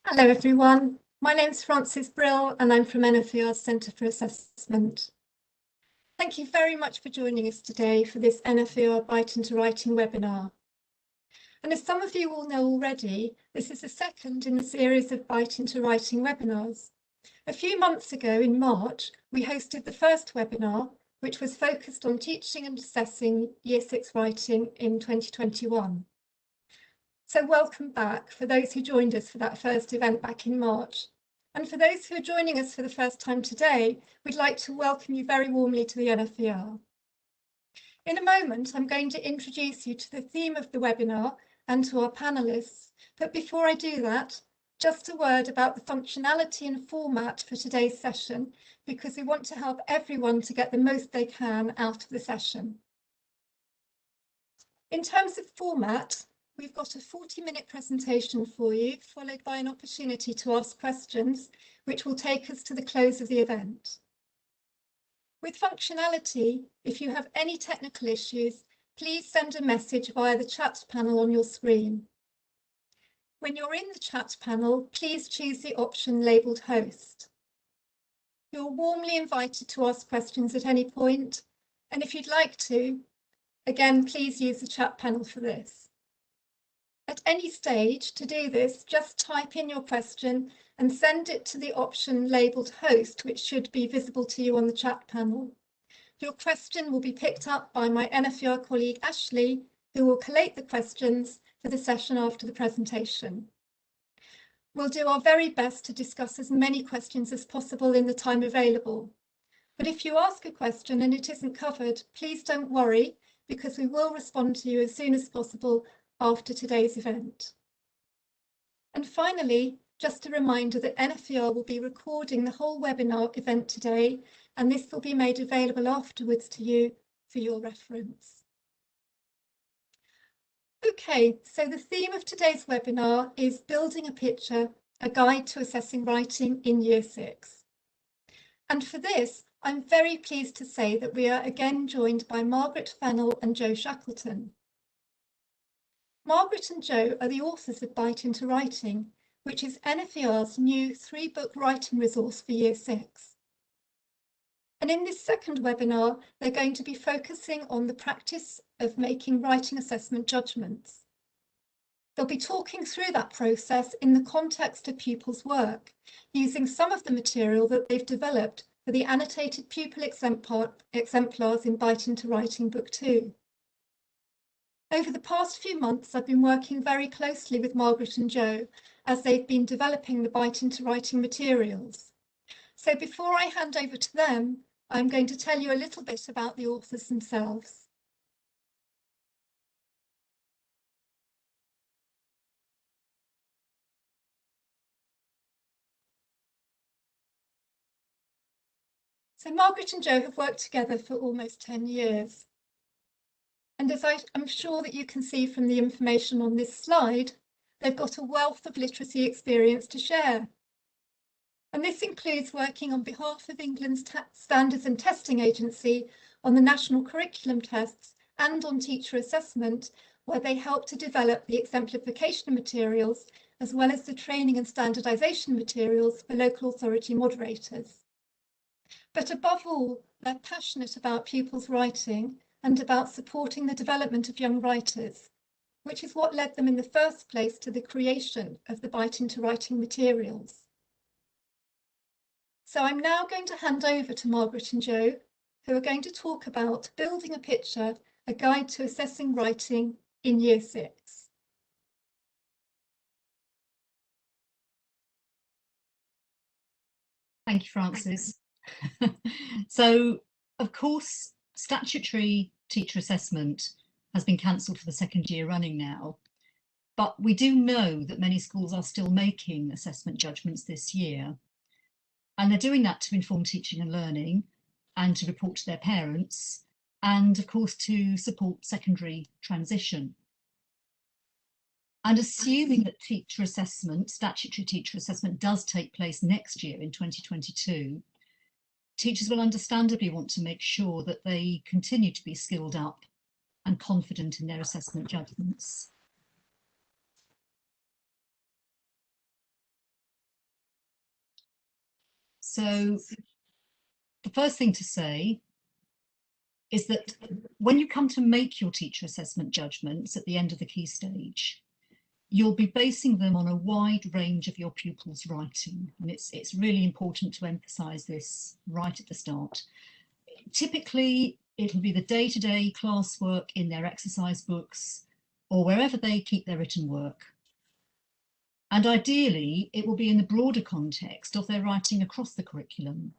Hello everyone, my name's Frances Brill and I'm from NFER's Centre for Assessment. Thank you very much for joining us today for this NFER Bite into Writing webinar. And as some of you will know already, this is the second in the series of Bite into Writing webinars. A few months ago in March, we hosted the first webinar, which was focused on teaching and assessing Year 6 writing in 2021. So welcome back for those who joined us for that first event back in March. And for those who are joining us for the first time today, we'd like to welcome you very warmly to the NFER. In a moment, I'm going to introduce you to the theme of the webinar and to our panelists. But before I do that, just a word about the functionality and format for today's session, because we want to help everyone to get the most they can out of the session. In terms of format, we've got a 40-minute presentation for you, followed by an opportunity to ask questions, which will take us to the close of the event. With functionality, if you have any technical issues, please send a message via the chat panel on your screen. When you're in the chat panel, please choose the option labelled Host. You're warmly invited to ask questions at any point, and if you'd like to, again, please use the chat panel for this. At any stage, to do this, just type in your question and send it to the option labelled Host, which should be visible to you on the chat panel. Your question will be picked up by my NFER colleague Ashley, who will collate the questions for the session after the presentation. We'll do our very best to discuss as many questions as possible in the time available. But if you ask a question and it isn't covered, please don't worry, because we will respond to you as soon as possible after today's event. And finally, just a reminder that NFER will be recording the whole webinar event today, and this will be made available afterwards to you for your reference. Okay, so the theme of today's webinar is Building a Picture, a Guide to Assessing Writing in Year 6. And for this, I'm very pleased to say that we are again joined by Margaret Fennell and Jo Shackleton. Margaret and Jo are the authors of Bite into Writing, which is NFER's new 3-book writing resource for Year 6. And in this second webinar, they're going to be focusing on the practice of making writing assessment judgments. They'll be talking through that process in the context of pupils' work, using some of the material that they've developed for the annotated pupil exemplars in Bite into Writing Book 2. Over the past few months, I've been working very closely with Margaret and Jo as they've been developing the Bite into Writing materials. So before I hand over to them, I'm going to tell you a little bit about the authors themselves. So Margaret and Jo have worked together for almost 10 years. And as I'm sure that you can see from the information on this slide, they've got a wealth of literacy experience to share. And this includes working on behalf of England's Standards and Testing Agency on the national curriculum tests and on teacher assessment, where they help to develop the exemplification materials, as well as the training and standardisation materials for local authority moderators. But above all, they're passionate about pupils' writing and about supporting the development of young writers, which is what led them in the first place to the creation of the Bite into Writing materials. So I'm now going to hand over to Margaret and Jo, who are going to talk about Building a Picture, a Guide to Assessing Writing in Year 6. Thank you, Frances. So, of course, statutory teacher assessment has been cancelled for the second year running now, but we do know that many schools are still making assessment judgments this year. And they're doing that to inform teaching and learning and to report to their parents and, of course, to support secondary transition. And assuming that teacher assessment, statutory teacher assessment, does take place next year in 2022, teachers will understandably want to make sure that they continue to be skilled up and confident in their assessment judgments. So the first thing to say is that when you come to make your teacher assessment judgments at the end of the key stage, you'll be basing them on a wide range of your pupils' writing. And it's really important to emphasise this right at the start. Typically, it'll be the day-to-day classwork in their exercise books or wherever they keep their written work. And ideally, it will be in the broader context of their writing across the curriculum.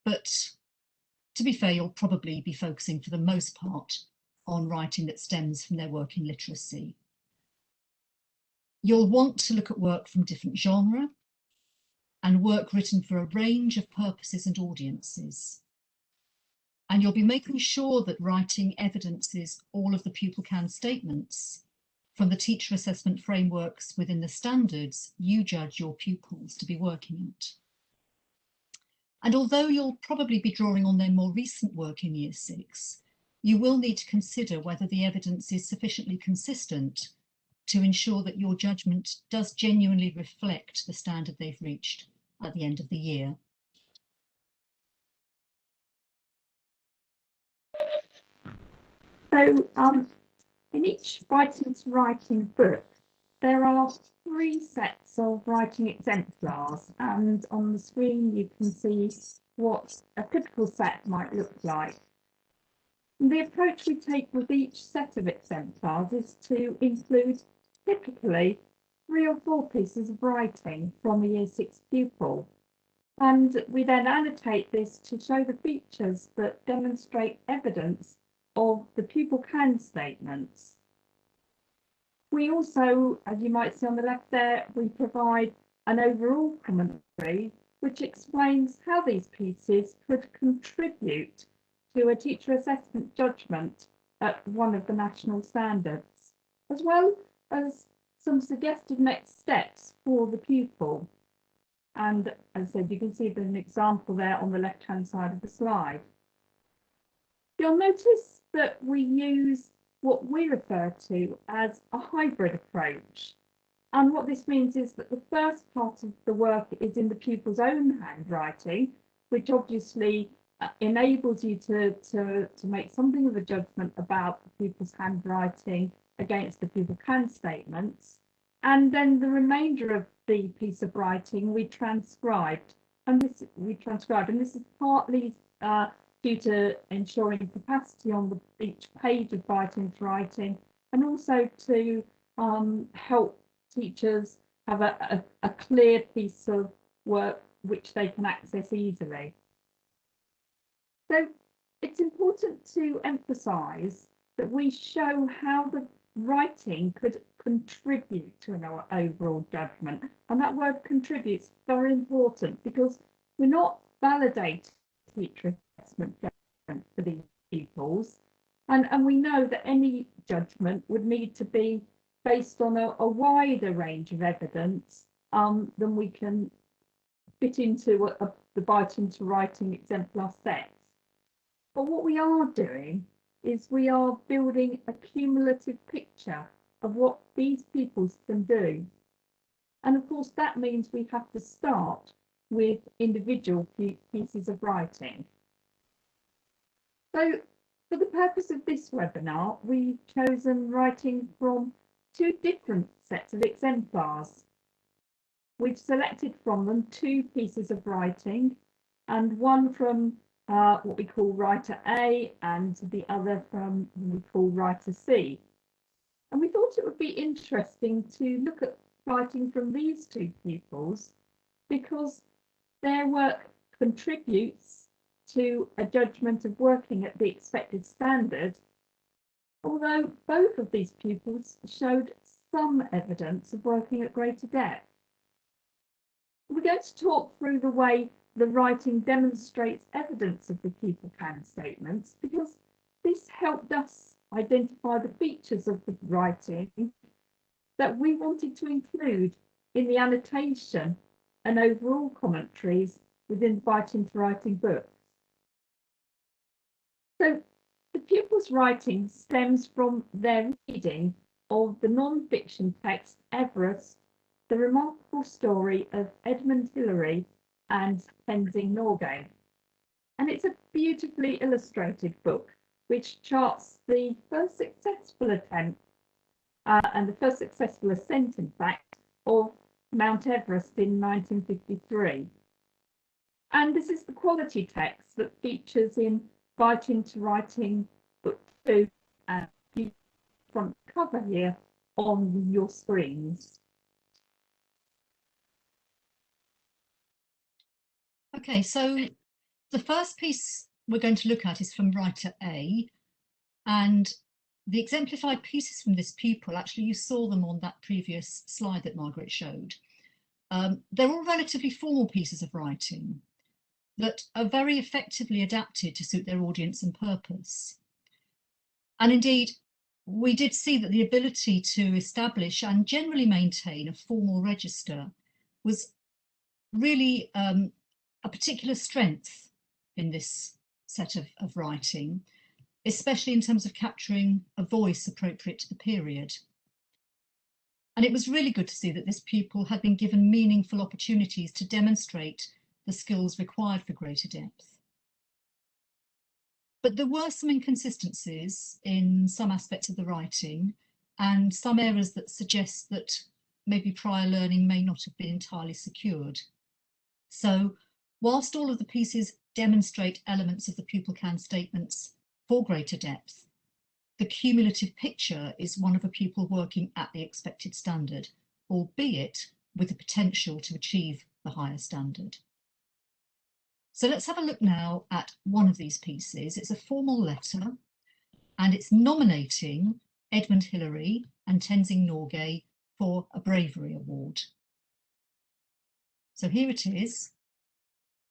But to be fair, you'll probably be focusing for the most part on writing that stems from their work in literacy. You'll want to look at work from different genre and work written for a range of purposes and audiences. And you'll be making sure that writing evidences all of the pupil can statements from the teacher assessment frameworks within the standards you judge your pupils to be working at. And although you'll probably be drawing on their more recent work in Year 6, you will need to consider whether the evidence is sufficiently consistent to ensure that your judgment does genuinely reflect the standard they've reached at the end of the year. So in each writing to writing book, there are 3 sets of writing exemplars, and on the screen you can see what a typical set might look like. And the approach we take with each set of exemplars is to include typically 3 or 4 pieces of writing from a Year 6 pupil. And we then annotate this to show the features that demonstrate evidence of the pupil can statements. We also, as you might see on the left there, we provide an overall commentary which explains how these pieces could contribute to a teacher assessment judgment at one of the national standards, as well as some suggested next steps for the pupil. And as I said, you can see there's an example there on the left-hand side of the slide. You'll notice that we use what we refer to as a hybrid approach. And what this means is that the first part of the work is in the pupil's own handwriting, which obviously enables you to make something of a judgment about the pupil's handwriting against the pupil can statements. And then the remainder of the piece of writing we transcribed. And this is partly due to ensuring capacity on each page of writing to writing, and also to help teachers have a clear piece of work which they can access easily. So it's important to emphasise that we show how the writing could contribute to an overall judgment, and that word contribute is very important because we're not validating teacher assessment judgment for these pupils, and we know that any judgment would need to be based on a wider range of evidence than we can fit into the writing to writing exemplar sets. But what we are doing is we are building a cumulative picture of what these pupils can do. And of course, that means we have to start with individual pieces of writing. So for the purpose of this webinar, we've chosen writing from 2 different sets of exemplars. We've selected from them 2 pieces of writing, and one from what we call writer A and the other from what we call writer C. And we thought it would be interesting to look at writing from these 2 pupils because their work contributes to a judgment of working at the expected standard, although both of these pupils showed some evidence of working at greater depth. We're going to talk through the way the writing demonstrates evidence of the pupil can statements because this helped us identify the features of the writing that we wanted to include in the annotation and overall commentaries within the writing to writing books. So the pupil's writing stems from their reading of the non-fiction text Everest, The Remarkable Story of Edmund Hillary and Tenzing Norgay. And it's a beautifully illustrated book which charts the first successful attempt and the first successful ascent, in fact, of Mount Everest in 1953. And this is the quality text that features in Writing to Writing Book 2 and front cover here on your screens. Okay, so the first piece we're going to look at is from writer A, and the exemplified pieces from this pupil, actually you saw them on that previous slide that Margaret showed. They're all relatively formal pieces of writing that are very effectively adapted to suit their audience and purpose. And indeed, we did see that the ability to establish and generally maintain a formal register was really a particular strength in this set of writing, especially in terms of capturing a voice appropriate to the period. And it was really good to see that this pupil had been given meaningful opportunities to demonstrate the skills required for greater depth. But there were some inconsistencies in some aspects of the writing and some errors that suggest that maybe prior learning may not have been entirely secured. So whilst all of the pieces demonstrate elements of the pupil can statements for greater depth, the cumulative picture is one of a pupil working at the expected standard, albeit with the potential to achieve the higher standard. So let's have a look now at one of these pieces. It's a formal letter and it's nominating Edmund Hillary and Tenzing Norgay for a bravery award. So here it is.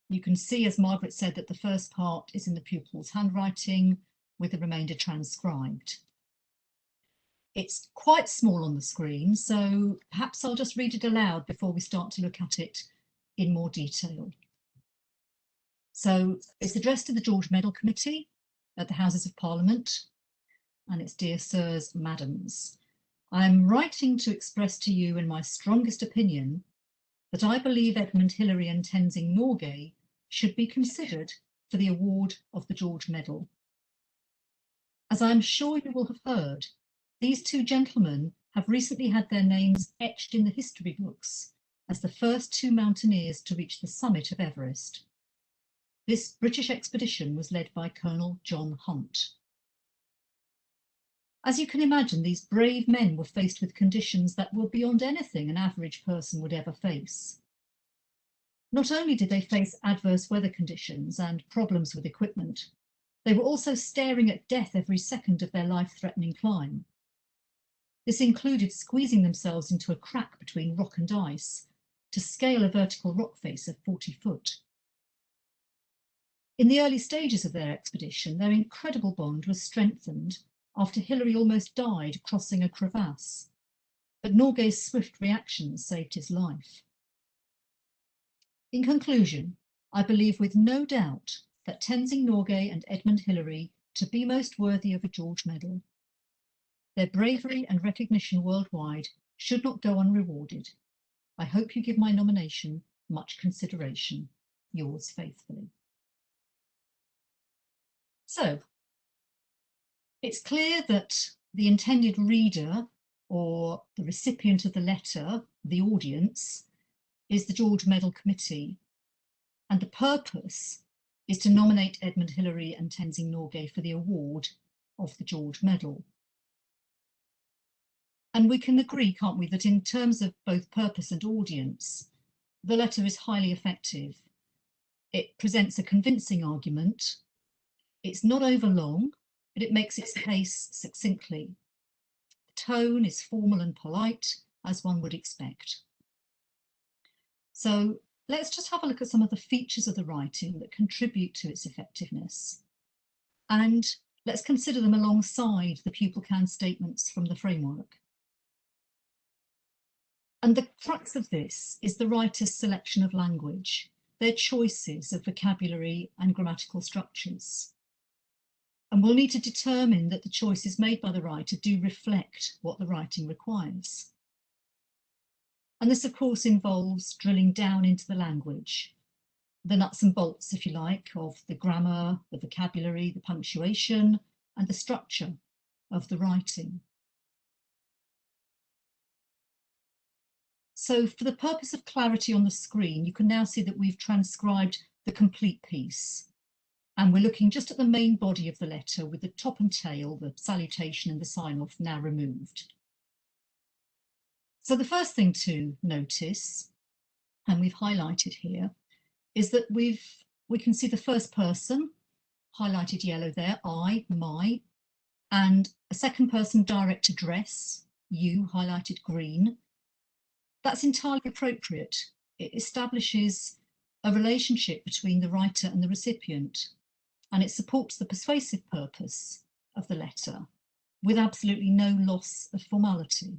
You can see, as Margaret said, that the first part is in the pupil's handwriting with the remainder transcribed. It's quite small on the screen, so perhaps I'll just read it aloud before we start to look at it in more detail. So it's addressed to the George Medal Committee at the Houses of Parliament, and it's Dear Sirs, Madams. I am writing to express to you in my strongest opinion that I believe Edmund Hillary and Tenzing Norgay should be considered for the award of the George Medal. As I am sure you will have heard, these two gentlemen have recently had their names etched in the history books as the first two mountaineers to reach the summit of Everest. This British expedition was led by Colonel John Hunt. As you can imagine, these brave men were faced with conditions that were beyond anything an average person would ever face. Not only did they face adverse weather conditions and problems with equipment, they were also staring at death every second of their life-threatening climb. This included squeezing themselves into a crack between rock and ice to scale a vertical rock face of 40 foot. In the early stages of their expedition, their incredible bond was strengthened after Hillary almost died crossing a crevasse, but Norgay's swift reactions saved his life. In conclusion, I believe with no doubt that Tenzing Norgay and Edmund Hillary to be most worthy of a George Medal. Their bravery and recognition worldwide should not go unrewarded. I hope you give my nomination much consideration. Yours faithfully. So, it's clear that the intended reader or the recipient of the letter, the audience, is the George Medal Committee, and the purpose is to nominate Edmund Hillary and Tenzing Norgay for the award of the George Medal. And we can agree, can't we, that in terms of both purpose and audience, the letter is highly effective. It presents a convincing argument. It's not overlong, but it makes its case succinctly. The tone is formal and polite, as one would expect. So let's just have a look at some of the features of the writing that contribute to its effectiveness. And let's consider them alongside the pupil can statements from the framework. And the crux of this is the writer's selection of language, their choices of vocabulary and grammatical structures. And we'll need to determine that the choices made by the writer do reflect what the writing requires. And this, of course, involves drilling down into the language, the nuts and bolts, if you like, of the grammar, the vocabulary, the punctuation, and the structure of the writing. So for the purpose of clarity on the screen, you can now see that we've transcribed the complete piece. And we're looking just at the main body of the letter with the top and tail, the salutation and the sign-off now removed. So the first thing to notice, and we've highlighted here, is that we can see the first person, highlighted yellow there, I, my, and a second person direct address, you, highlighted green. That's entirely appropriate. It establishes a relationship between the writer and the recipient, and it supports the persuasive purpose of the letter with absolutely no loss of formality.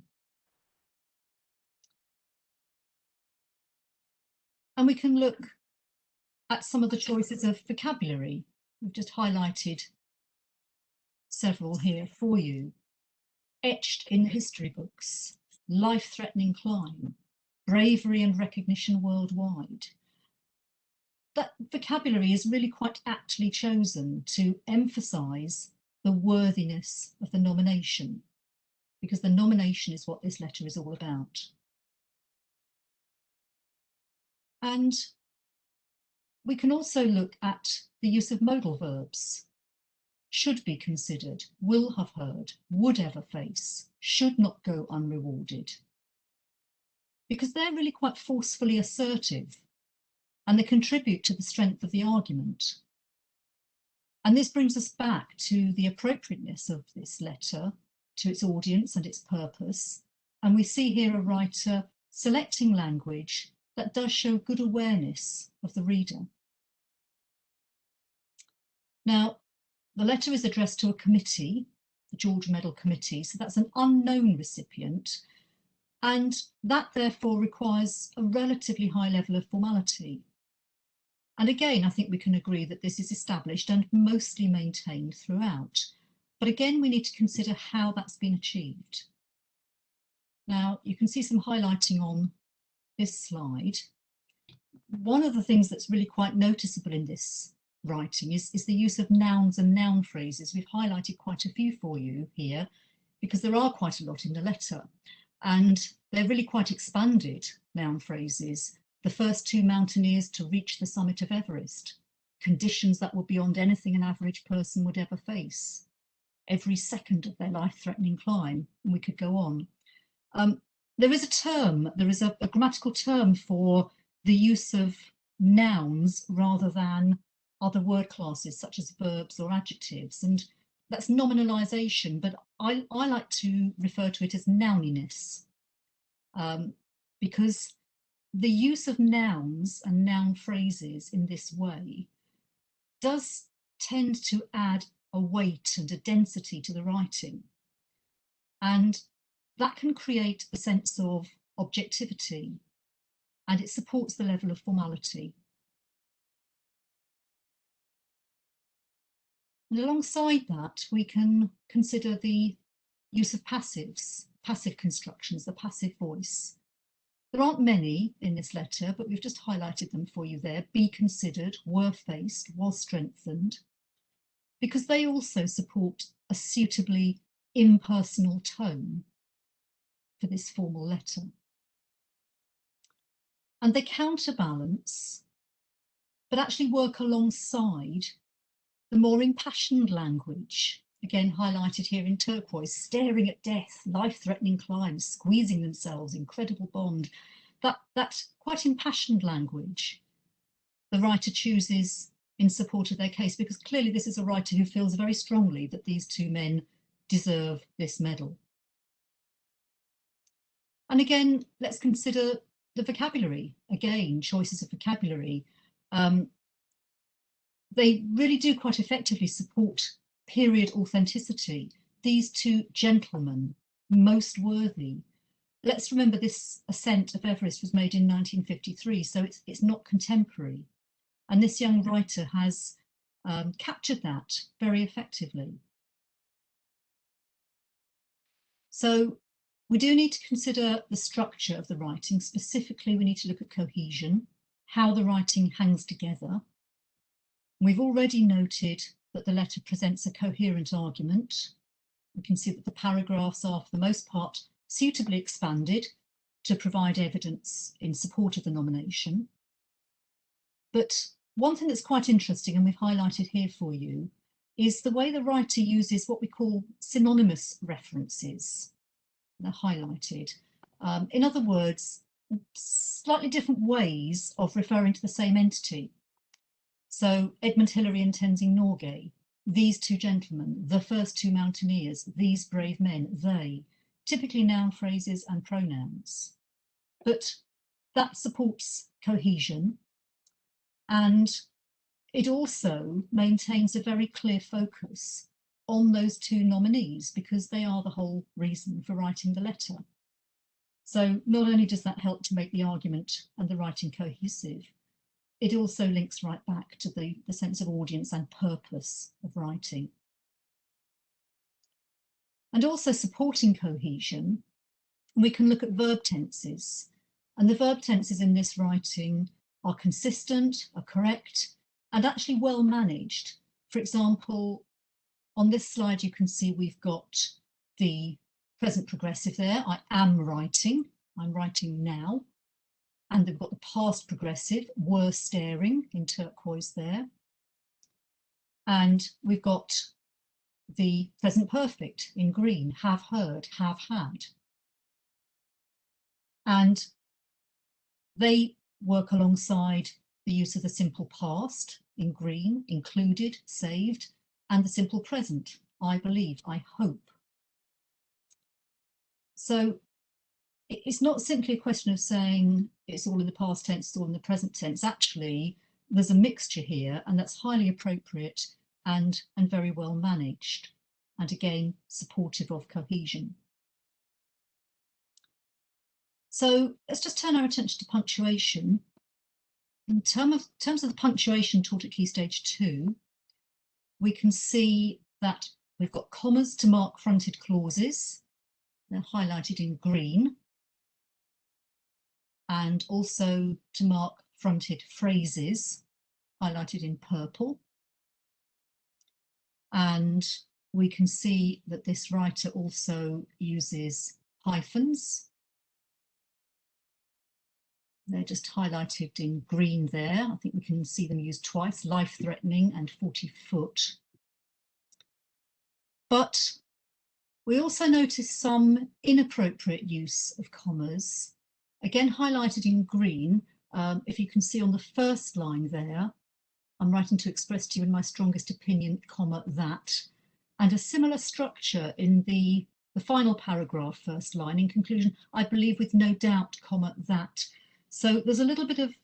And we can look at some of the choices of vocabulary. We've just highlighted several here for you. Etched in history books, life-threatening climb, bravery and recognition worldwide. That vocabulary is really quite aptly chosen to emphasise the worthiness of the nomination, because the nomination is what this letter is all about. And we can also look at the use of modal verbs. Should be considered, will have heard, would ever face, should not go unrewarded. Because they're really quite forcefully assertive and they contribute to the strength of the argument. And this brings us back to the appropriateness of this letter, to its audience and its purpose. And we see here a writer selecting language that does show good awareness of the reader. Now, the letter is addressed to a committee, the George Medal Committee, so that's an unknown recipient, and that therefore requires a relatively high level of formality. And again, I think we can agree that this is established and mostly maintained throughout. But again, we need to consider how that's been achieved. Now, you can see some highlighting on this slide. One of the things that's really quite noticeable in this writing is the use of nouns and noun phrases. We've highlighted quite a few for you here because there are quite a lot in the letter, and they're really quite expanded noun phrases. The first two mountaineers to reach the summit of Everest, conditions that were beyond anything an average person would ever face, every second of their life-threatening climb, and we could go on. There is a term, there is a grammatical term for the use of nouns rather than other word classes such as verbs or adjectives, and that's nominalisation, but I like to refer to it as nouniness, because the use of nouns and noun phrases in this way does tend to add a weight and a density to the writing, and that can create a sense of objectivity, and it supports the level of formality. And alongside that, we can consider the use of passives, passive constructions, the passive voice. There aren't many in this letter, but we've just highlighted them for you there. Be considered, were faced, was strengthened, because they also support a suitably impersonal tone for this formal letter. And they counterbalance, but actually work alongside the more impassioned language, again highlighted here in turquoise, staring at death, life-threatening climbs, squeezing themselves, incredible bond. That quite impassioned language the writer chooses in support of their case, because clearly this is a writer who feels very strongly that these two men deserve this medal. And again, let's consider the vocabulary. Again, choices of vocabulary. They really do quite effectively support period authenticity. These two gentlemen, most worthy. Let's remember this ascent of Everest was made in 1953, so it's not contemporary. And this young writer has captured that very effectively. So we do need to consider the structure of the writing. Specifically, we need to look at cohesion. how the writing hangs together. We've already noted that the letter presents a coherent argument. We can see that the paragraphs are, for the most part, suitably expanded to provide evidence in support of the nomination. But one thing that's quite interesting, and we've highlighted here for you, is the way the writer uses what we call synonymous references. They're highlighted. In other words, slightly different ways of referring to the same entity. So Edmund Hillary and Tenzing Norgay, these two gentlemen, the first two mountaineers, these brave men, they, typically noun phrases and pronouns. But that supports cohesion, and it also maintains a very clear focus on those two nominees because they are the whole reason for writing the letter. So not only does that help to make the argument and the writing cohesive, it also links right back to the sense of audience and purpose of writing. And also supporting cohesion, we can look at verb tenses. And the verb tenses in this writing are consistent, are correct, and actually well managed. For example, on this slide, you can see we've got the present progressive there. I am writing, I'm writing now. And they've got the past progressive, were staring in turquoise there. And we've got the present perfect in green, have heard, have had. And they work alongside the use of the simple past in green, included, saved, and the simple present, I believe, I hope. So it's not simply a question of saying it's all in the past tense, it's all in the present tense. Actually, there's a mixture here, and that's highly appropriate and very well managed, and again, supportive of cohesion. So let's just turn our attention to punctuation. In terms of the punctuation taught at Key Stage 2, we can see that we've got commas to mark fronted clauses. They're highlighted in green. And also to mark fronted phrases, highlighted in purple. And we can see that this writer also uses hyphens. They're just highlighted in green there. I think we can see them used twice, life-threatening and 40-foot. But we also notice some inappropriate use of commas, again highlighted in green. If you can see on the first line there, I'm writing to express to you in my strongest opinion, comma, that. And a similar structure in the final paragraph, first line, in conclusion, I believe with no doubt, comma, that. So there's a little bit of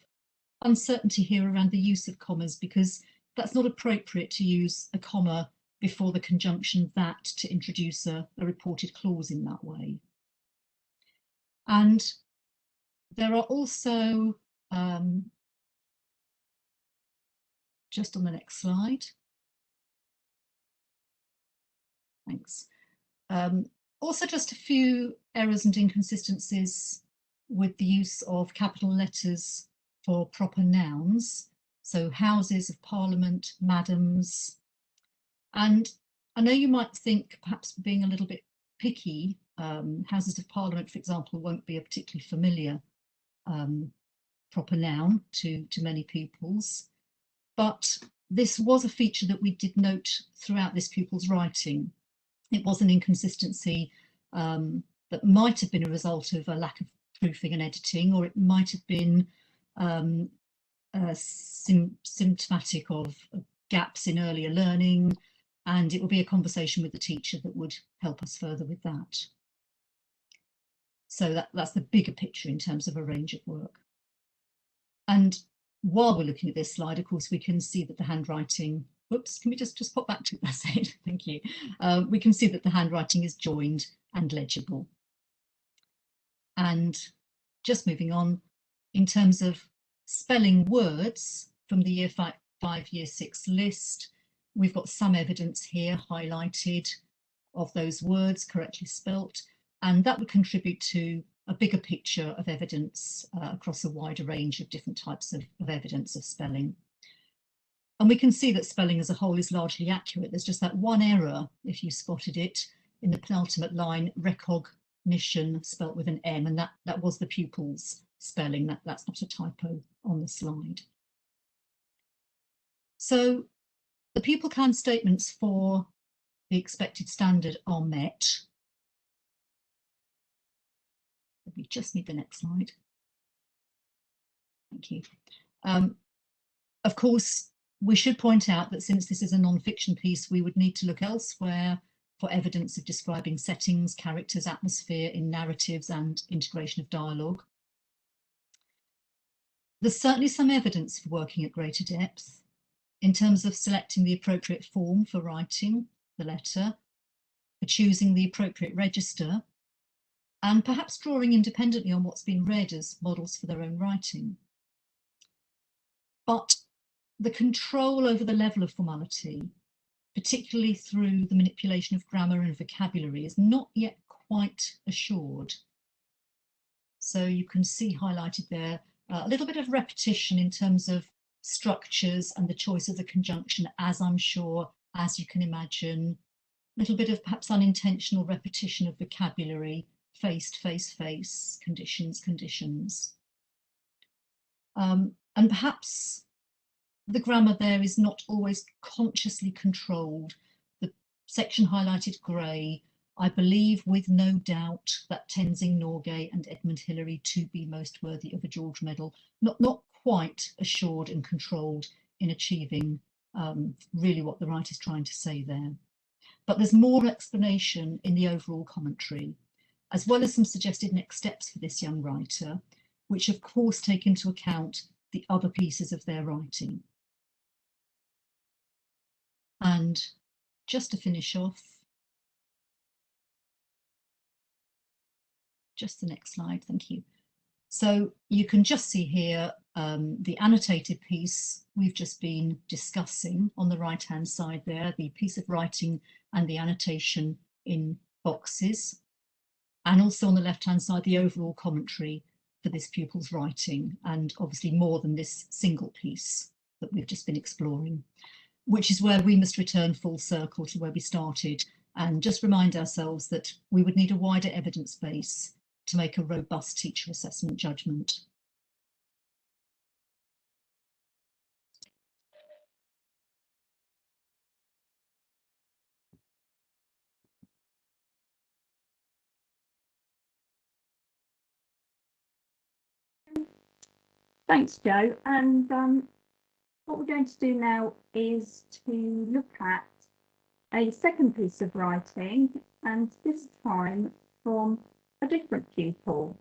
uncertainty here around the use of commas, because that's not appropriate to use a comma before the conjunction that to introduce a reported clause in that way. And there are also, just on the next slide, thanks. Also just a few errors and inconsistencies with the use of capital letters for proper nouns. So Houses of Parliament, madams. And I know you might think, perhaps being a little bit picky, Houses of Parliament, for example, won't be a particularly familiar proper noun to many pupils. But this was a feature that we did note throughout this pupil's writing. It was an inconsistency that might have been a result of a lack of proofing and editing, or it might have been symptomatic of gaps in earlier learning, and it will be a conversation with the teacher that would help us further with that. So that's the bigger picture in terms of a range of work. And while we're looking at this slide, of course, we can see that the handwriting, whoops, can we just pop back to it? That's it, thank you. We can see that the handwriting is joined and legible. And just moving on, in terms of spelling words from the Year 5, Year 6 list, we've got some evidence here highlighted of those words correctly spelt, and that would contribute to a bigger picture of evidence across a wider range of different types of evidence of spelling. And we can see that spelling as a whole is largely accurate. There's just that one error, if you spotted it, in the penultimate line, recognition, spelt with an M, and that was the pupils spelling. That's not a typo on the slide. So the pupil can statements for the expected standard are met. We just need the next slide. Thank you. Of course, we should point out that since this is a non-fiction piece, we would need to look elsewhere for evidence of describing settings, characters, atmosphere in narratives and integration of dialogue. There's certainly some evidence for working at greater depth in terms of selecting the appropriate form for writing the letter, for choosing the appropriate register, and perhaps drawing independently on what's been read as models for their own writing. But the control over the level of formality, particularly through the manipulation of grammar and vocabulary, is not yet quite assured. So you can see highlighted there a little bit of repetition in terms of structures and the choice of the conjunction, as I'm sure, as you can imagine, a little bit of perhaps unintentional repetition of vocabulary, faced, face, face, conditions, conditions. And perhaps the grammar there is not always consciously controlled. The section highlighted grey, I believe with no doubt that Tenzing Norgay and Edmund Hillary to be most worthy of a George Medal, not quite assured and controlled in achieving really what the writer's trying to say there. But there's more explanation in the overall commentary, as well as some suggested next steps for this young writer, which of course take into account the other pieces of their writing. And just to finish off, just the next slide, thank you. So you can just see here the annotated piece we've just been discussing on the right-hand side there, the piece of writing and the annotation in boxes. And also on the left-hand side, the overall commentary for this pupil's writing, and obviously more than this single piece that we've just been exploring, which is where we must return full circle to where we started and just remind ourselves that we would need a wider evidence base to make a robust teacher assessment judgment. Thanks, Jo. And what we're going to do now is to look at a second piece of writing, and this time from a different pupil.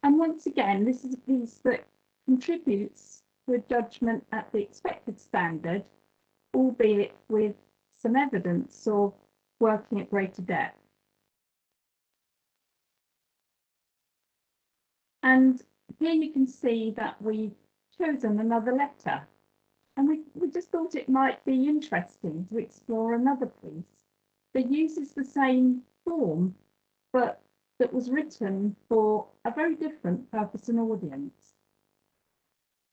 And once again, this is a piece that contributes to a judgment at the expected standard, albeit with some evidence of working at greater depth. And here you can see that we've chosen another letter, and we just thought it might be interesting to explore another piece that uses the same form, but that was written for a very different purpose and audience.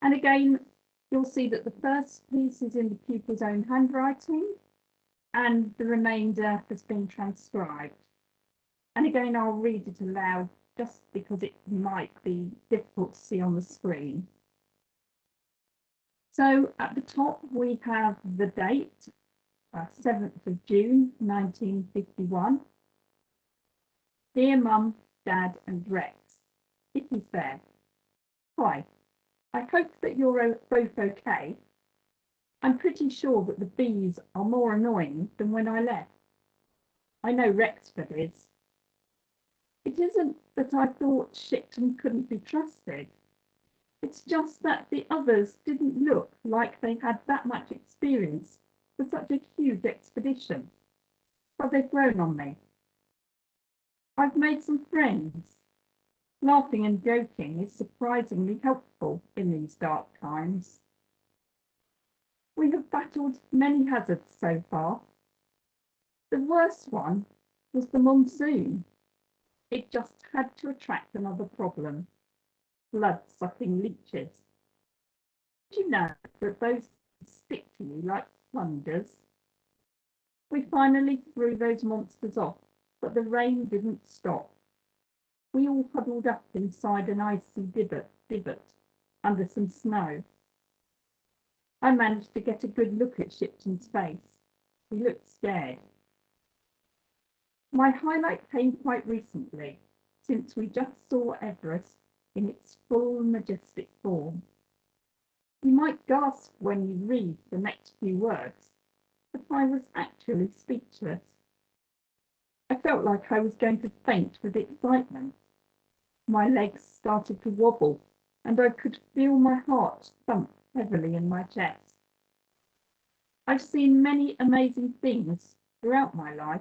And again, you'll see that the first piece is in the pupil's own handwriting, and the remainder has been transcribed. And again, I'll read it aloud just because it might be difficult to see on the screen. So at the top, we have the date, 7th of June, 1951. Dear Mum, Dad and Rex, it is there. Hi, I hope that you're both okay. I'm pretty sure that the bees are more annoying than when I left. I know Rexford is. It isn't that I thought Shipton couldn't be trusted. It's just that the others didn't look like they had that much experience for such a huge expedition. But they've grown on me. I've made some friends. Laughing and joking is surprisingly helpful in these dark times. We have battled many hazards so far. The worst one was the monsoon. it just had to attract another problem: blood-sucking leeches. Did you know that those stick to you like sponges? We finally threw those monsters off, but the rain didn't stop. We all huddled up inside an icy divot under some snow. I managed to get a good look at Shipton's face. He looked scared. My highlight came quite recently, since we just saw Everest in its full majestic form. You might gasp when you read the next few words, but I was actually speechless. I felt like I was going to faint with excitement. My legs started to wobble, and I could feel my heart thump heavily in my chest. I've seen many amazing things throughout my life,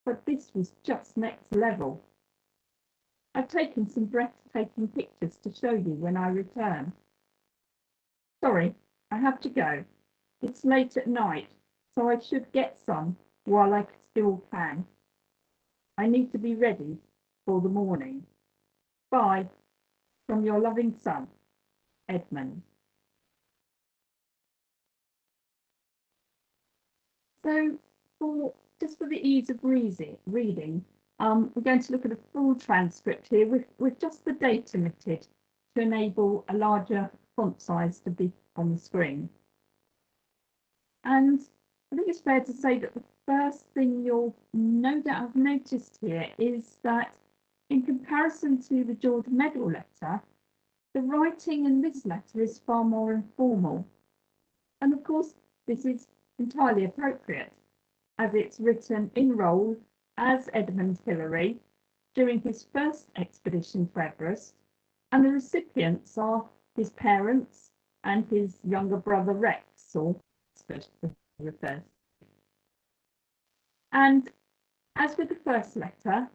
but this was just next level. I've taken some breathtaking pictures to show you when I return. Sorry, I have to go. It's late at night, so I should get some while I still can. I need to be ready for the morning. Bye, from your loving son, Edmund. So, just for the ease of reading, we're going to look at a full transcript here with just the date omitted to enable a larger font size to be on the screen. And I think it's fair to say that the first thing you'll no doubt have noticed here is that in comparison to the George Medal letter, the writing in this letter is far more informal. And of course, this is entirely appropriate, as it's written in role as Edmund Hillary during his first expedition to Everest, and the recipients are his parents and his younger brother Rex, or refers. And as with the first letter,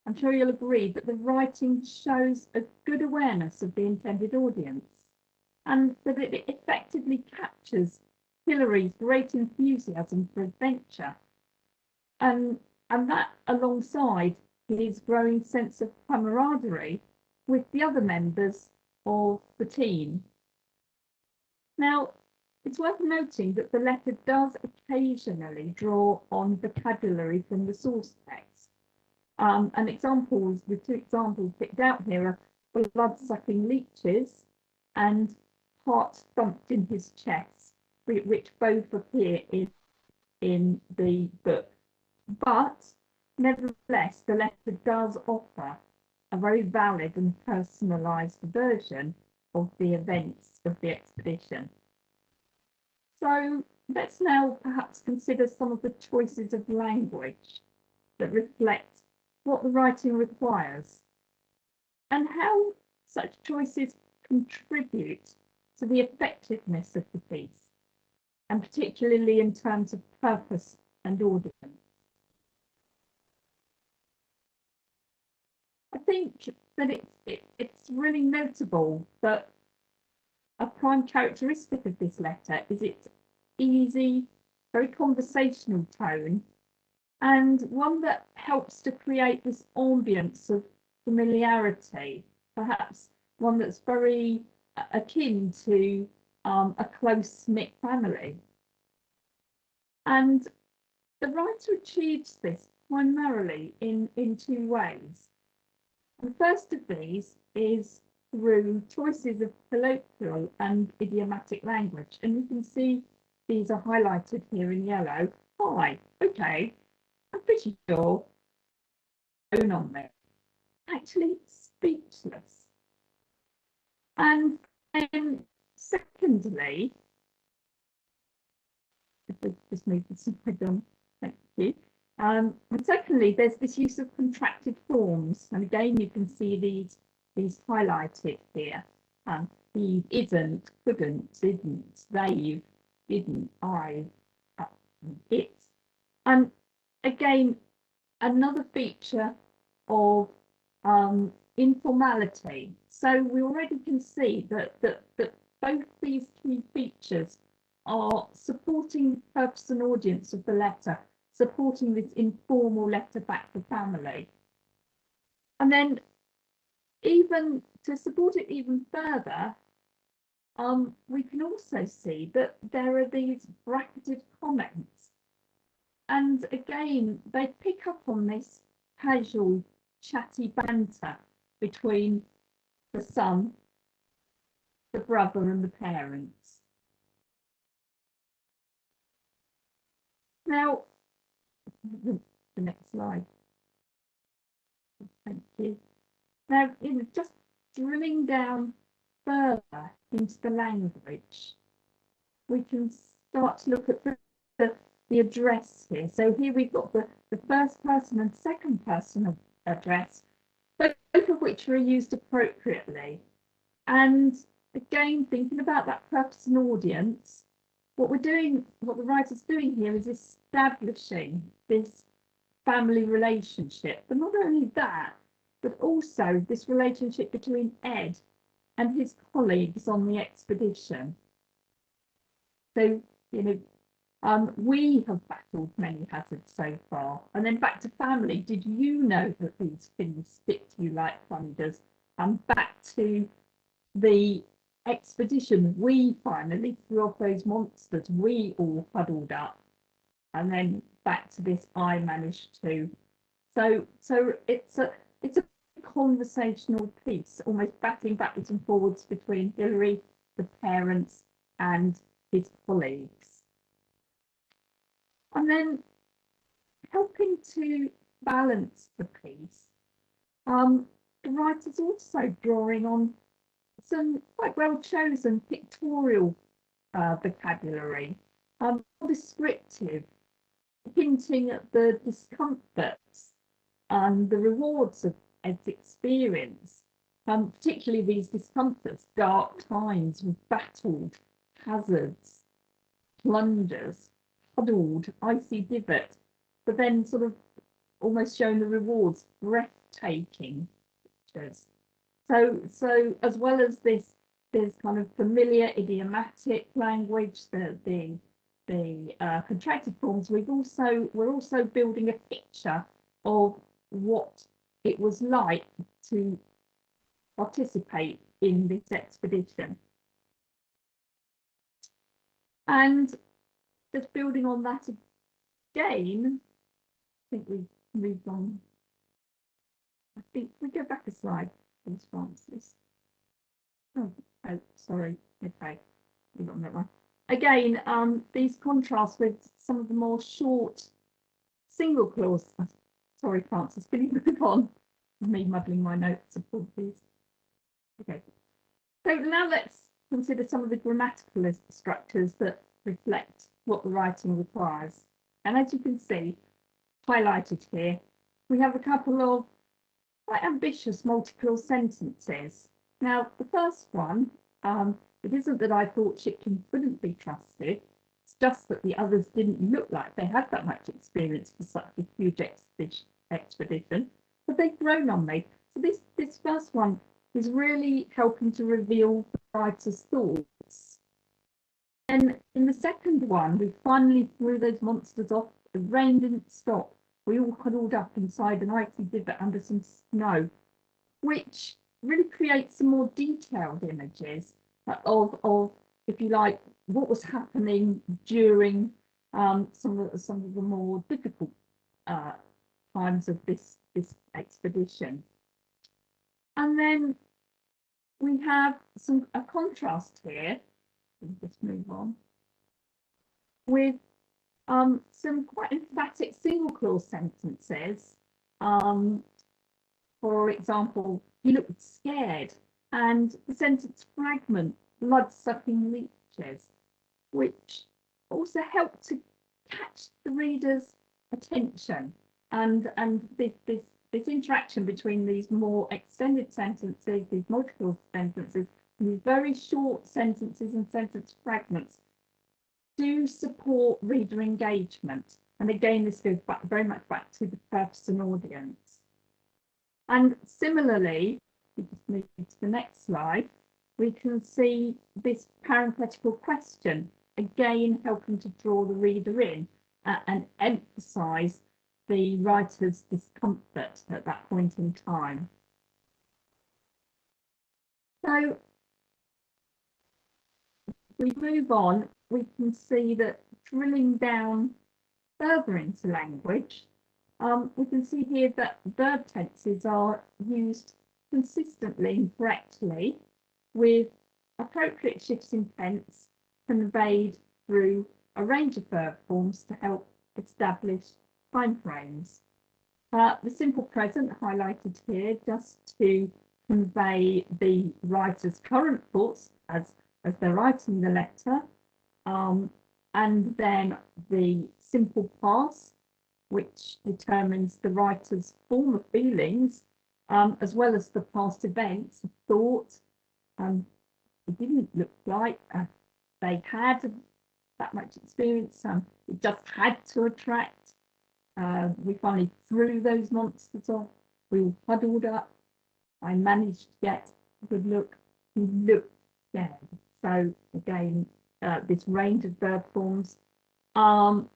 I'm sure you'll agree that the writing shows a good awareness of the intended audience, and that it effectively captures Hillary's great enthusiasm for adventure, and that alongside his growing sense of camaraderie with the other members of the team. Now, it's worth noting that the letter does occasionally draw on vocabulary from the source text. And the two examples picked out here are blood-sucking leeches and heart thumped in his chest, which both appear in the book. But nevertheless, the letter does offer a very valid and personalised version of the events of the expedition. So let's now perhaps consider some of the choices of language that reflect what the writing requires and how such choices contribute to the effectiveness of the piece, and particularly in terms of purpose and audience. I think that it's really notable that a prime characteristic of this letter is its easy, very conversational tone, and one that helps to create this ambience of familiarity, perhaps one that's very akin to a close-knit family. And the writer achieves this primarily in two ways. The first of these is through choices of colloquial and idiomatic language. And you can see these are highlighted here in yellow. Hi, okay, I'm pretty sure on there. Actually speechless. And then secondly, if we just move this slide on, thank you. And secondly, there's this use of contracted forms, and again you can see these highlighted here. He isn't, couldn't, didn't, they, didn't, I, it. And again, another feature of informality. So we already can see that both these three features are supporting purpose and audience of the letter, supporting this informal letter back to family. And then even to support it even further, we can also see that there are these bracketed comments. And again, they pick up on this casual, chatty banter between the son, the brother, and the parents. Now, the next slide. Thank you. Now, just drilling down further into the language, we can start to look at the address here. So here we've got the first person and second person address, both of which are used appropriately. And again, thinking about that purpose and audience, what the writer's doing here is establishing this family relationship. But not only that, but also this relationship between Ed and his colleagues on the expedition. So, we have battled many hazards so far. And then back to family, did you know that these things stick to you like thunders? And back to the expedition, we finally threw off those monsters, we all huddled up. And then back to this, I managed to. So it's a conversational piece, almost batting backwards and forwards between Hilary, the parents, and his colleagues. And then helping to balance the piece, the writer's also drawing on some quite well chosen pictorial vocabulary, descriptive, hinting at the discomforts and the rewards of Ed's experience, particularly these discomforts, dark times, we've battled, hazards, plungers, huddled, icy divot, but then sort of almost showing the rewards, breathtaking pictures. So as well as this, there's kind of familiar idiomatic language, the contracted forms. We're also building a picture of what it was like to participate in this expedition. And just building on that again, I think we've moved on. I think we go back a slide, please, Francis. Oh, sorry. Okay, we've got that one. Again, these contrasts with some of the more short single clause. Sorry, Francis, can you move on? Me muddling my notes, apologies. Okay, so now let's consider some of the grammatical structures that reflect what the writing requires. And as you can see, highlighted here, we have a couple of quite ambitious multi-clause sentences. Now, the first one, it isn't that I thought Shackleton couldn't be trusted, it's just that the others didn't look like they had that much experience for such a huge expedition, but they've grown on me. So this first one is really helping to reveal the writer's thoughts. And in the second one, we finally threw those monsters off. The rain didn't stop. We all huddled up inside an icy divot under some snow, which really creates some more detailed images of, if you like, what was happening during some of the more difficult times of this expedition. And then we have a contrast here. Let's move on with some quite emphatic single clause sentences. For example, he looked scared, and the sentence fragment, blood-sucking leeches, which also help to catch the reader's attention, and this interaction between these more extended sentences, these multiple sentences, these very short sentences and sentence fragments do support reader engagement. And again, this goes back very much back to the purpose and audience. And similarly, we just move to the next slide, we can see this parenthetical question, again helping to draw the reader in and emphasise the writer's discomfort at that point in time. So we move on, we can see that drilling down further into language, we can see here that verb tenses are used consistently and correctly, with appropriate shifts in tense conveyed through a range of verb forms to help establish timeframes. The simple present highlighted here just to convey the writer's current thoughts as they're writing the letter, and then the simple past, which determines the writer's former feelings, as well as the past events, thought. It didn't look like they had that much experience. It just had to attract. We finally threw those monsters off. We all huddled up. I managed to get a good look. He looked scared. So again, this range of verb forms. And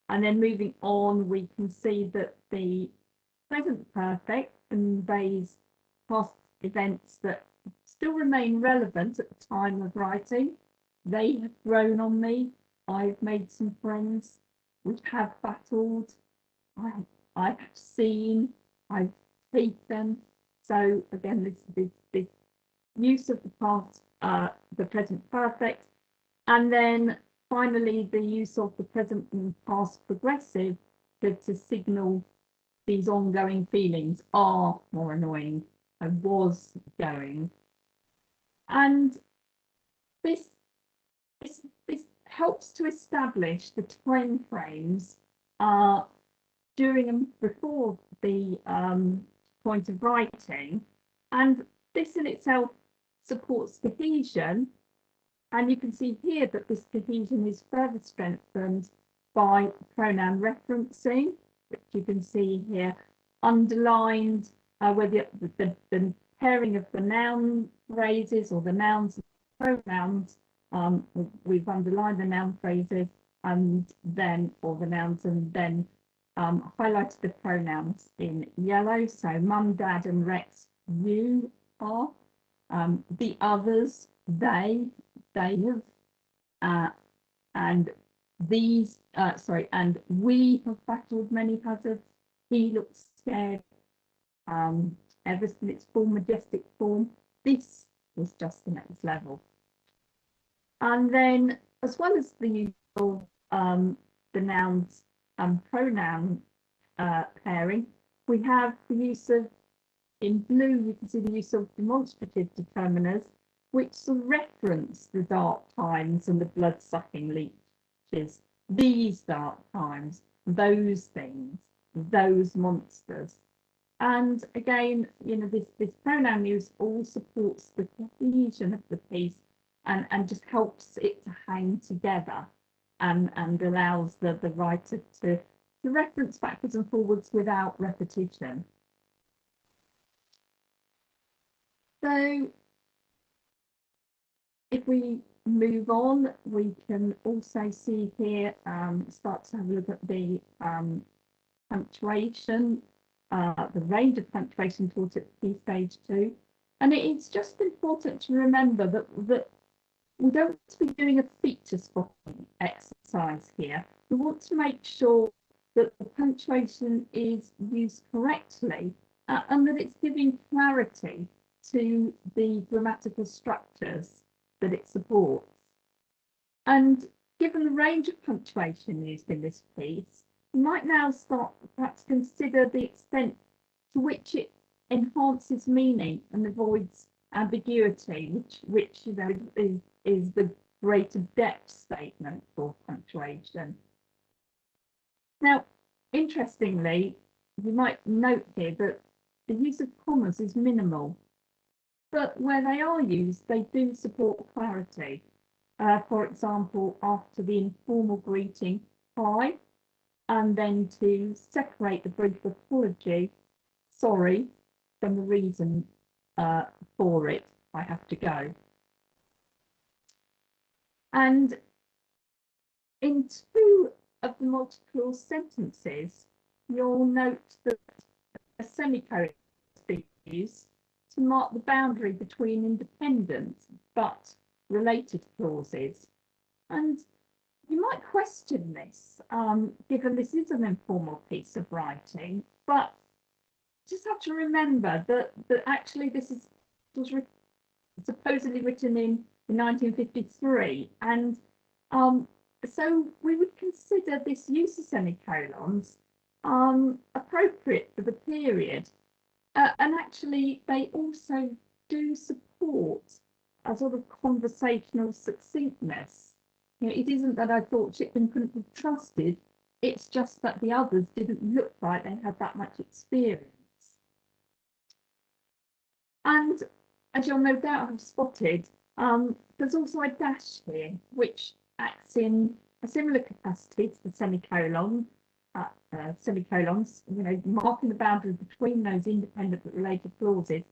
then moving on, we can see that the present perfect conveys past events that still remain relevant at the time of writing. They have grown on me. I've made some friends. We have battled. I've seen. I've taken. So again, this use of the past, the present perfect, and then finally the use of the present and past progressive to signal these ongoing feelings are more annoying. I was going. And this helps to establish the time frames during and before the point of writing, and this in itself supports cohesion. And you can see here that this cohesion is further strengthened by pronoun referencing, which you can see here underlined, where the pairing of the noun phrases or the nouns and pronouns. We've underlined the noun phrases and then, or the nouns, and then highlighted the pronouns in yellow. So mum, dad, and Rex, you are. The others, they have, and these, and we have battled many hazards. He looks scared. Everest in its full majestic form. This was just the next level. And then, as well as the use of the nouns and pronoun pairing, we have the use of, in blue, you can see the use of demonstrative determiners, which reference the dark times and the blood-sucking leeches. These dark times, those things, those monsters. And again, you know, this pronoun use all supports the cohesion of the piece and just helps it to hang together and allows the writer to reference backwards and forwards without repetition. So if we move on, we can also see here, start to have a look at the punctuation, the range of punctuation taught at key stage 2. And it's just important to remember that we don't want to be doing a feature spotting exercise here. We want to make sure that the punctuation is used correctly and that it's giving clarity to the grammatical structures that it supports. And given the range of punctuation used in this piece, we might now start to perhaps consider the extent to which it enhances meaning and avoids ambiguity, which you know is the greater depth statement for punctuation. Now, interestingly, you might note here that the use of commas is minimal, but where they are used, they do support clarity. For example, after the informal greeting, hi, and then to separate the brief apology, sorry, from the reason for it, I have to go. And in 2 of the multiple sentences, you'll note that a semicolon is used to mark the boundary between independent but related clauses. And you might question this, given this is an informal piece of writing, but just have to remember that actually this was supposedly written in 1953, and so we would consider this use of semicolons appropriate for the period, and actually they also do support a sort of conversational succinctness. You know, it isn't that I thought Shipman couldn't be trusted, it's just that the others didn't look like they had that much experience. And as you'll no doubt have spotted, there's also a dash here, which acts in a similar capacity to the semicolons, you know, marking the boundary between those independent but related clauses,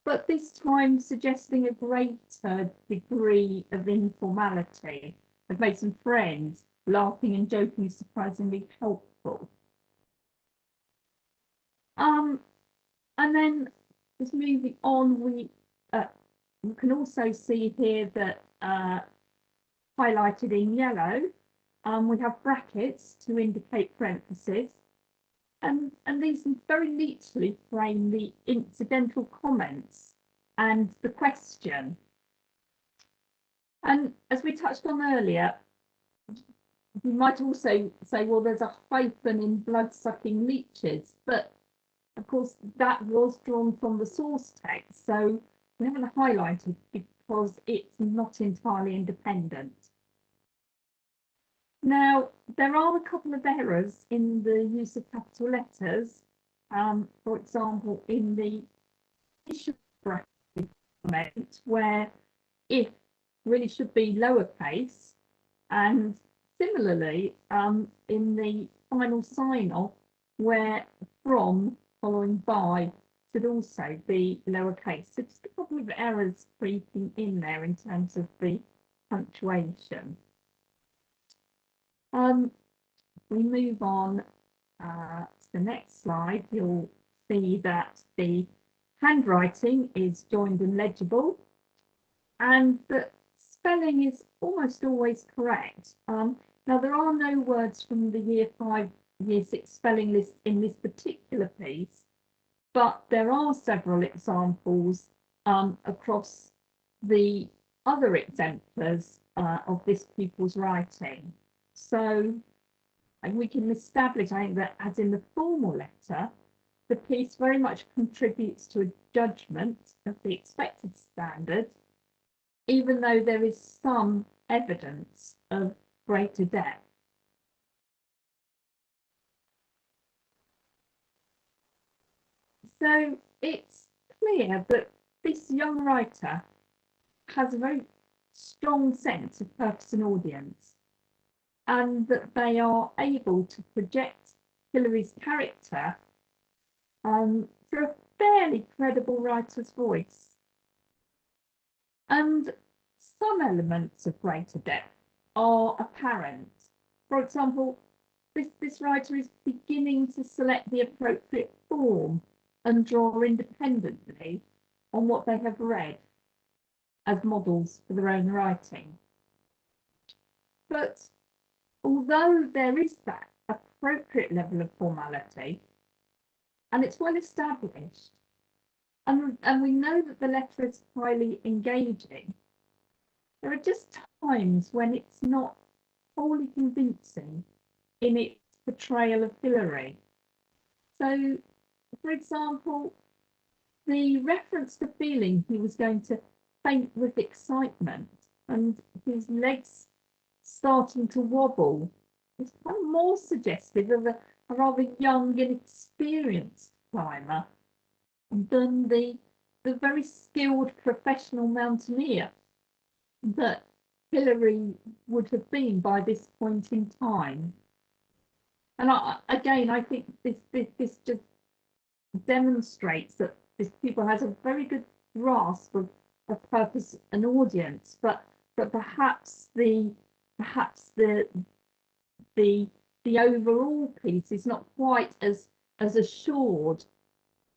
but this time suggesting a greater degree of informality. I've made some friends, laughing and joking is surprisingly helpful. And then just moving on, we can also see here that highlighted in yellow, we have brackets to indicate parentheses, and these very neatly frame the incidental comments and the question. And as we touched on earlier, you might also say, well, there's a hyphen in blood-sucking leeches, but of course that was drawn from the source text, so we haven't highlighted because it's not entirely independent. Now, there are a couple of errors in the use of capital letters. For example, in the initial bracket comment, where if really should be lowercase, and similarly in the final sign-off, where from following by should also be lowercase. So just a couple of errors creeping in there in terms of the punctuation. We move on to the next slide. You'll see that the handwriting is joined and legible, and that spelling is almost always correct. Now, there are no words from the Year 5, Year 6 spelling list in this particular piece, but there are several examples across the other exemplars of this pupil's writing. So we can establish, I think, that as in the formal letter, the piece very much contributes to a judgment of the expected standard, even though there is some evidence of greater depth. So it's clear that this young writer has a very strong sense of purpose and audience, and that they are able to project Hilary's character through a fairly credible writer's voice. And some elements of greater depth are apparent. For example, this writer is beginning to select the appropriate form and draw independently on what they have read as models for their own writing. But although there is that appropriate level of formality, and it's well established, and we know that the letter is highly engaging, there are just times when it's not wholly convincing in its portrayal of Hilary. So, for example, the reference to feeling he was going to faint with excitement and his legs starting to wobble is kind of more suggestive of a rather young, inexperienced climber than the very skilled professional mountaineer that Hilary would have been by this point in time. And I think this just demonstrates that this pupil has a very good grasp of purpose and audience, but perhaps the the overall piece is not quite as assured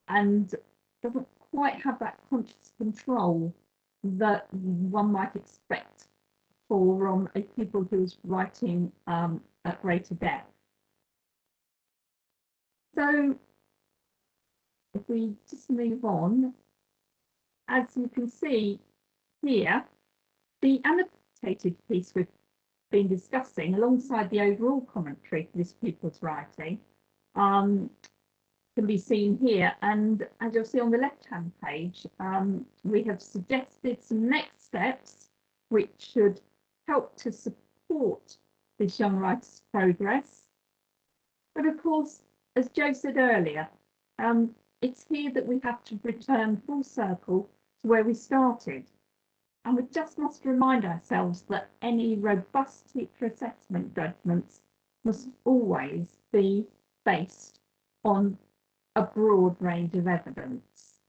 and doesn't quite have that conscious control that one might expect for a pupil who's writing at greater depth. So if we just move on, as you can see here, the annotated piece we've been discussing alongside the overall commentary for this pupil's writing can be seen here, and as you'll see on the left-hand page, we have suggested some next steps which should help to support this young writer's progress. But of course, as Jo said earlier, it's here that we have to return full circle to where we started. And we just must remind ourselves that any robust teacher assessment judgments must always be based on a broad range of evidence.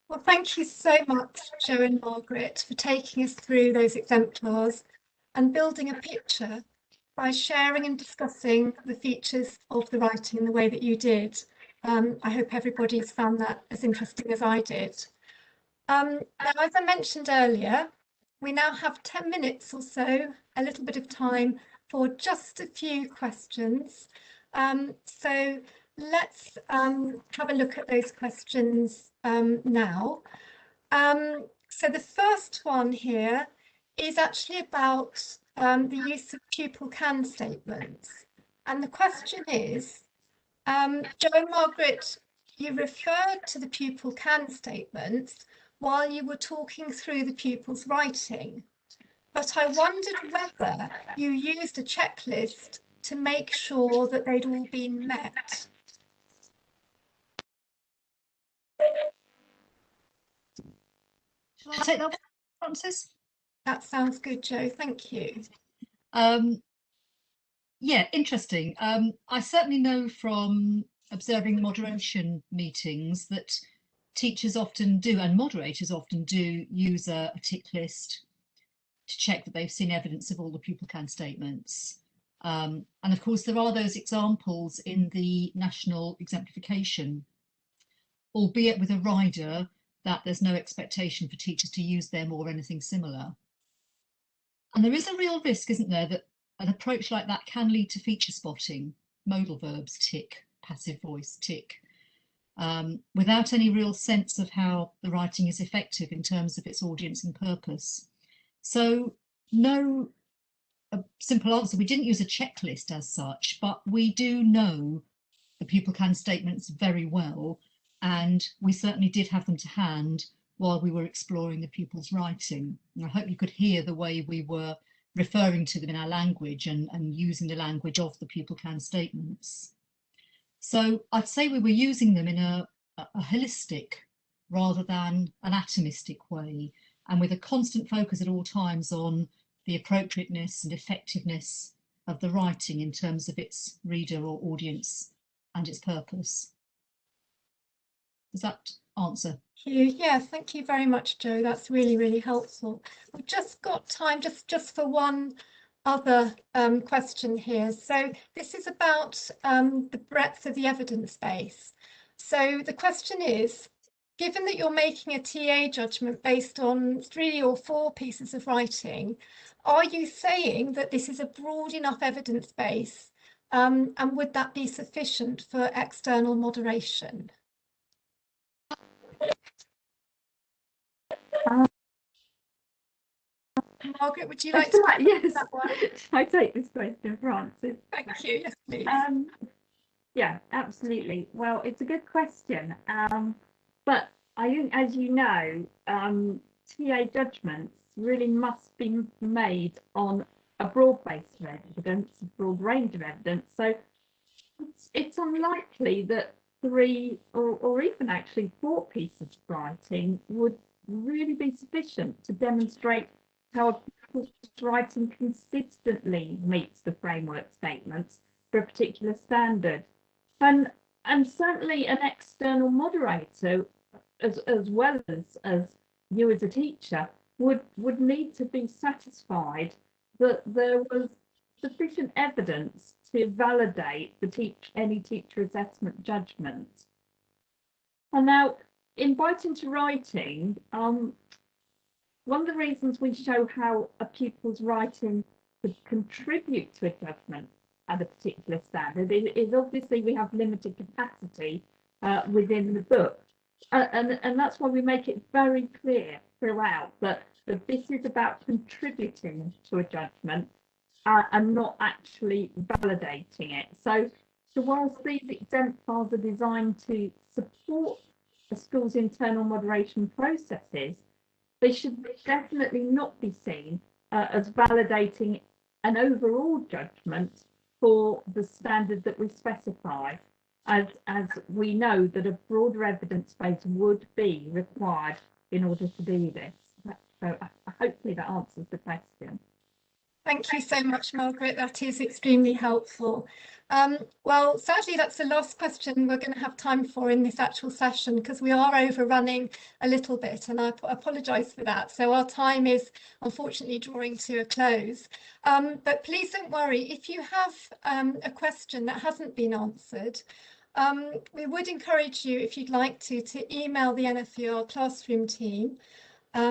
Well, thank you so much, Jo and Margaret, for taking us through those exemplars and building a picture by sharing and discussing the features of the writing in the way that you did. I hope everybody's found that as interesting as I did. Now, as I mentioned earlier, we now have 10 minutes or so, a little bit of time for just a few questions. So let's have a look at those questions now. So the first one here is actually about the use of pupil can statements. And the question is, Jo and Margaret, you referred to the pupil can statements while you were talking through the pupil's writing, but I wondered whether you used a checklist to make sure that they'd all been met. Shall I take that one, Francis? That sounds good, Jo, thank you. Yeah, interesting. I certainly know from observing moderation meetings that teachers often do, and moderators often do, use a tick list to check that they've seen evidence of all the pupil can statements. And of course, there are those examples in the national exemplification, albeit with a rider that there's no expectation for teachers to use them or anything similar. And there is a real risk, isn't there, that an approach like that can lead to feature spotting, modal verbs tick, passive voice tick, without any real sense of how the writing is effective in terms of its audience and purpose. So no simple answer. We didn't use a checklist as such, but we do know the pupil can statements very well, and we certainly did have them to hand while we were exploring the pupil's writing. And I hope you could hear the way we were referring to them in our language and using the language of the pupil can statements. So I'd say we were using them in a holistic rather than an atomistic way, and with a constant focus at all times on the appropriateness and effectiveness of the writing in terms of its reader or audience and its purpose. Does that answer? Yeah, thank you very much, Jo. That's really, really helpful. We've just got time just for one other question here. So this is about the breadth of the evidence base. So the question is, given that you're making a TA judgment based on 3 or 4 pieces of writing, are you saying that this is a broad enough evidence base, and would that be sufficient for external moderation? Margaret, would you like to? Yes, that one? I take this question, Francis. Thank you. Yes, please. Yeah, absolutely. Well, it's a good question, but I think, as you know, TA judgments really must be made on a broad base of evidence, a broad range of evidence. So it's unlikely that 3 or even actually 4 pieces of writing would really be sufficient to demonstrate how a writing consistently meets the framework statements for a particular standard. And certainly an external moderator, as well as you as a teacher, would need to be satisfied that there was sufficient evidence to validate any teacher assessment judgment. And now, in Biting to Writing, one of the reasons we show how a pupil's writing could contribute to a judgment at a particular standard is obviously we have limited capacity within the book. And that's why we make it very clear throughout that this is about contributing to a judgment and not actually validating it. So whilst these exemplars are designed to support the school's internal moderation processes, they should definitely not be seen as validating an overall judgment for the standard that we specify, as we know that a broader evidence base would be required in order to do this. So hopefully that answers the question. Thank you so much, Margaret. That is extremely helpful. Well, sadly, that's the last question we're going to have time for in this actual session, because we are overrunning a little bit, and I apologise for that. So our time is unfortunately drawing to a close. But please don't worry, if you have a question that hasn't been answered, we would encourage you, if you'd like to email the NFER classroom team.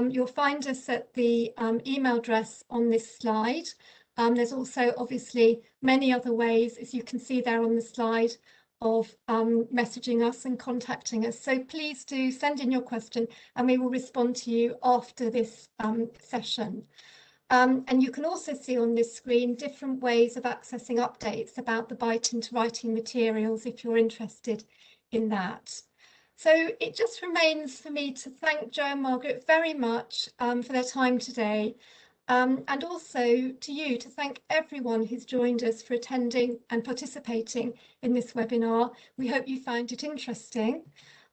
You'll find us at the email address on this slide. There's also obviously many other ways, as you can see there on the slide, of messaging us and contacting us. So please do send in your question and we will respond to you after this session. And you can also see on this screen different ways of accessing updates about the Biting to Writing materials if you're interested in that. So it just remains for me to thank Jo and Margaret very much for their time today, and also to you to thank everyone who's joined us for attending and participating in this webinar. We hope you found it interesting,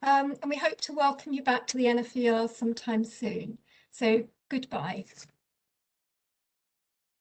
and we hope to welcome you back to the NFER sometime soon. So goodbye.